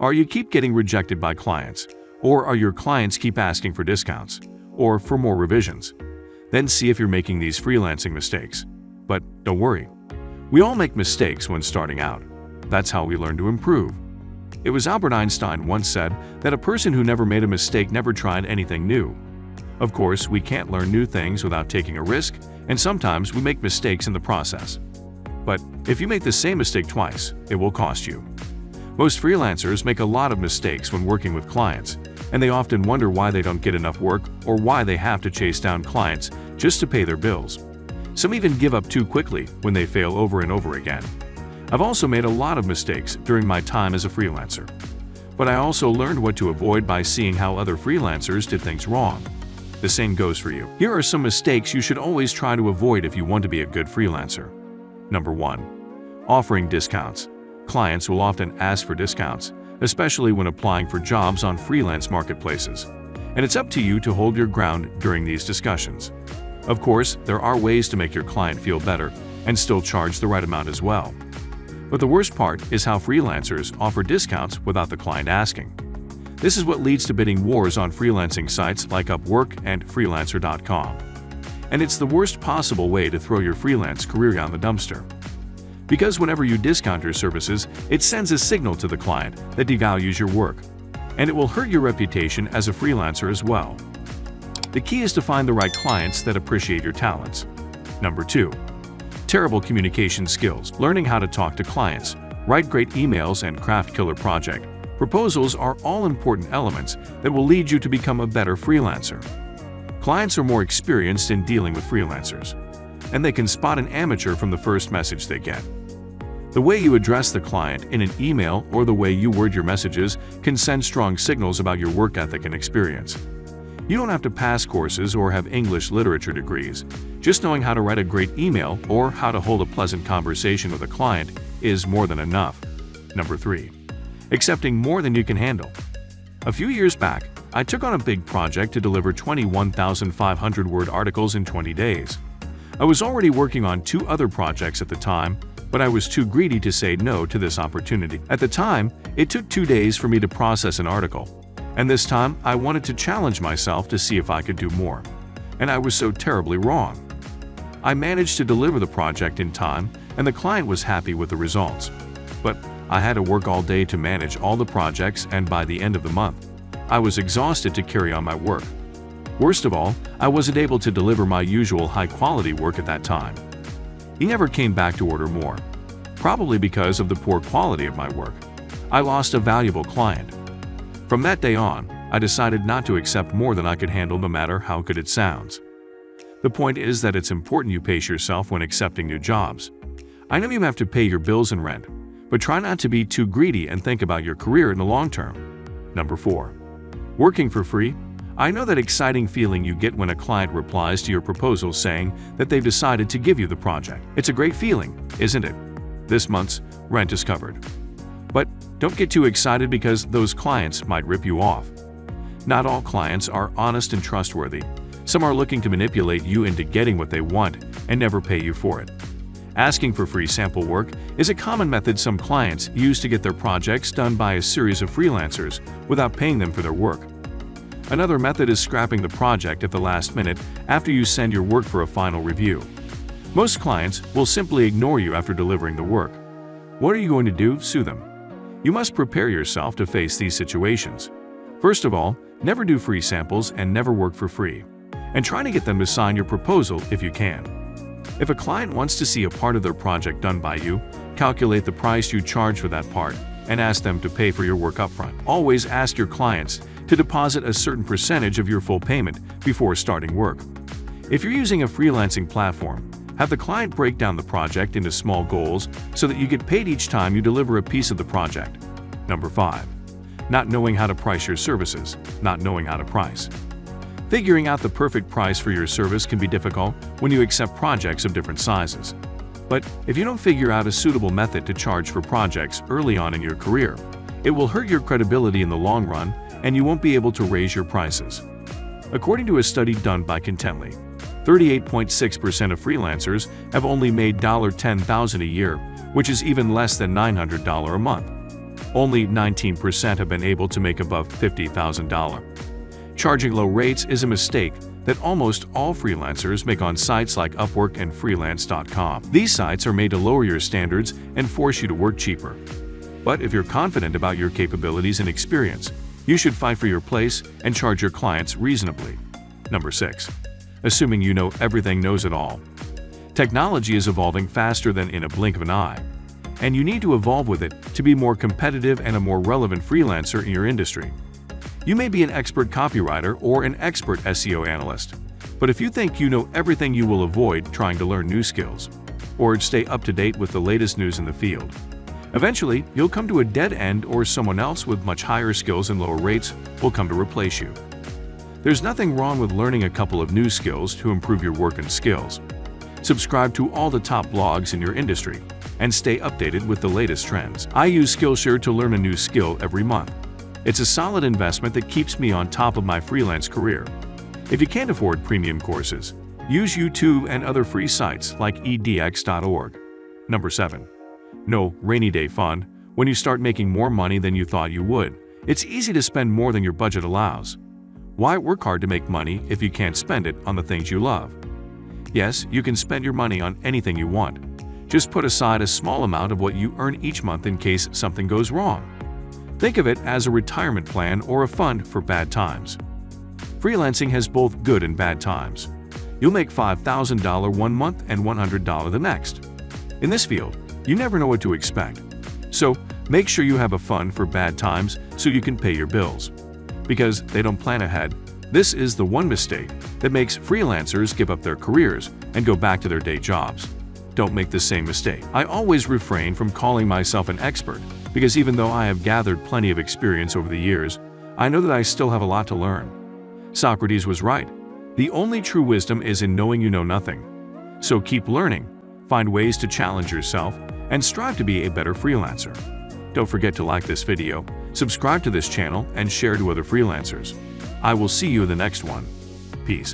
Are you keep getting rejected by clients? Or are your clients keep asking for discounts? Or for more revisions? Then see if you're making these freelancing mistakes. But don't worry. We all make mistakes when starting out. That's how we learn to improve. It was Albert Einstein once said that a person who never made a mistake never tried anything new. Of course, we can't learn new things without taking a risk, and sometimes we make mistakes in the process. But if you make the same mistake twice, it will cost you. Most freelancers make a lot of mistakes when working with clients, and they often wonder why they don't get enough work or why they have to chase down clients just to pay their bills. Some even give up too quickly when they fail over and over again. I've also made a lot of mistakes during my time as a freelancer. But I also learned what to avoid by seeing how other freelancers did things wrong. The same goes for you. Here are some mistakes you should always try to avoid if you want to be a good freelancer. Number 1. Offering discounts. Clients will often ask for discounts, especially when applying for jobs on freelance marketplaces. And it's up to you to hold your ground during these discussions. Of course, there are ways to make your client feel better and still charge the right amount as well. But the worst part is how freelancers offer discounts without the client asking. This is what leads to bidding wars on freelancing sites like Upwork and Freelancer.com. And it's the worst possible way to throw your freelance career down the dumpster. Because whenever you discount your services, it sends a signal to the client that devalues your work, and it will hurt your reputation as a freelancer as well. The key is to find the right clients that appreciate your talents. Number 2. Terrible communication skills. Learning how to talk to clients, write great emails, and craft killer project proposals are all important elements that will lead you to become a better freelancer. Clients are more experienced in dealing with freelancers, and they can spot an amateur from the first message they get. The way you address the client in an email or the way you word your messages can send strong signals about your work ethic and experience. You don't have to pass courses or have English literature degrees. Just knowing how to write a great email or how to hold a pleasant conversation with a client is more than enough. Number 3. Accepting more than you can handle. A few years back, I took on a big project to deliver 21,500-word articles in 20 days. I was already working on 2 other projects at the time, but I was too greedy to say no to this opportunity. At the time, it took 2 days for me to process an article, and this time I wanted to challenge myself to see if I could do more. And I was so terribly wrong. I managed to deliver the project in time, and the client was happy with the results. But I had to work all day to manage all the projects, and by the end of the month, I was exhausted to carry on my work. Worst of all, I wasn't able to deliver my usual high-quality work at that time. He never came back to order more, probably because of the poor quality of my work. I lost a valuable client. From that day on, I decided not to accept more than I could handle, no matter how good it sounds. The point is that it's important you pace yourself when accepting new jobs. I know you have to pay your bills and rent, but try not to be too greedy and think about your career in the long term. Number 4. Working for free. I know that exciting feeling you get when a client replies to your proposal saying that they've decided to give you the project. It's a great feeling, isn't it? This month's rent is covered. But don't get too excited because those clients might rip you off. Not all clients are honest and trustworthy. Some are looking to manipulate you into getting what they want and never pay you for it. Asking for free sample work is a common method some clients use to get their projects done by a series of freelancers without paying them for their work. Another method is scrapping the project at the last minute after you send your work for a final review. Most clients will simply ignore you after delivering the work. What are you going to do? Sue them. You must prepare yourself to face these situations. First of all, never do free samples and never work for free. And try to get them to sign your proposal if you can. If a client wants to see a part of their project done by you, calculate the price you charge for that part and ask them to pay for your work upfront. Always ask your clients to deposit a certain percentage of your full payment before starting work. If you're using a freelancing platform, have the client break down the project into small goals so that you get paid each time you deliver a piece of the project. Number 5. Not knowing how to price your services. Not knowing how to price. Figuring out the perfect price for your service can be difficult when you accept projects of different sizes. But if you don't figure out a suitable method to charge for projects early on in your career, it will hurt your credibility in the long run and you won't be able to raise your prices. According to a study done by Contently, 38.6% of freelancers have only made $10,000 a year, which is even less than $900 a month. Only 19% have been able to make above $50,000. Charging low rates is a mistake that almost all freelancers make on sites like Upwork and Freelance.com. These sites are made to lower your standards and force you to work cheaper. But if you're confident about your capabilities and experience, you should fight for your place and charge your clients reasonably. Number 6. Assuming you know everything, knows it all. Technology is evolving faster than in a blink of an eye, and you need to evolve with it to be more competitive and a more relevant freelancer in your industry. You may be an expert copywriter or an expert SEO analyst, but if you think you know everything, you will avoid trying to learn new skills or stay up to date with the latest news in the field. Eventually, you'll come to a dead end, or someone else with much higher skills and lower rates will come to replace you. There's nothing wrong with learning a couple of new skills to improve your work and skills. Subscribe to all the top blogs in your industry and stay updated with the latest trends. I use Skillshare to learn a new skill every month. It's a solid investment that keeps me on top of my freelance career. If you can't afford premium courses, use YouTube and other free sites like edx.org. Number 7. No rainy day fund. When you start making more money than you thought you would, it's easy to spend more than your budget allows. Why work hard to make money if you can't spend it on the things you love? Yes, you can spend your money on anything you want. Just put aside a small amount of what you earn each month in case something goes wrong. Think of it as a retirement plan or a fund for bad times. Freelancing has both good and bad times. You'll make $5,000 one month and $100 the next. In this field, you never know what to expect. So, make sure you have a fund for bad times so you can pay your bills. Because they don't plan ahead, this is the one mistake that makes freelancers give up their careers and go back to their day jobs. Don't make the same mistake. I always refrain from calling myself an expert because even though I have gathered plenty of experience over the years, I know that I still have a lot to learn. Socrates was right. The only true wisdom is in knowing you know nothing. So keep learning, find ways to challenge yourself, and strive to be a better freelancer. Don't forget to like this video, subscribe to this channel, and share to other freelancers. I will see you in the next one. Peace.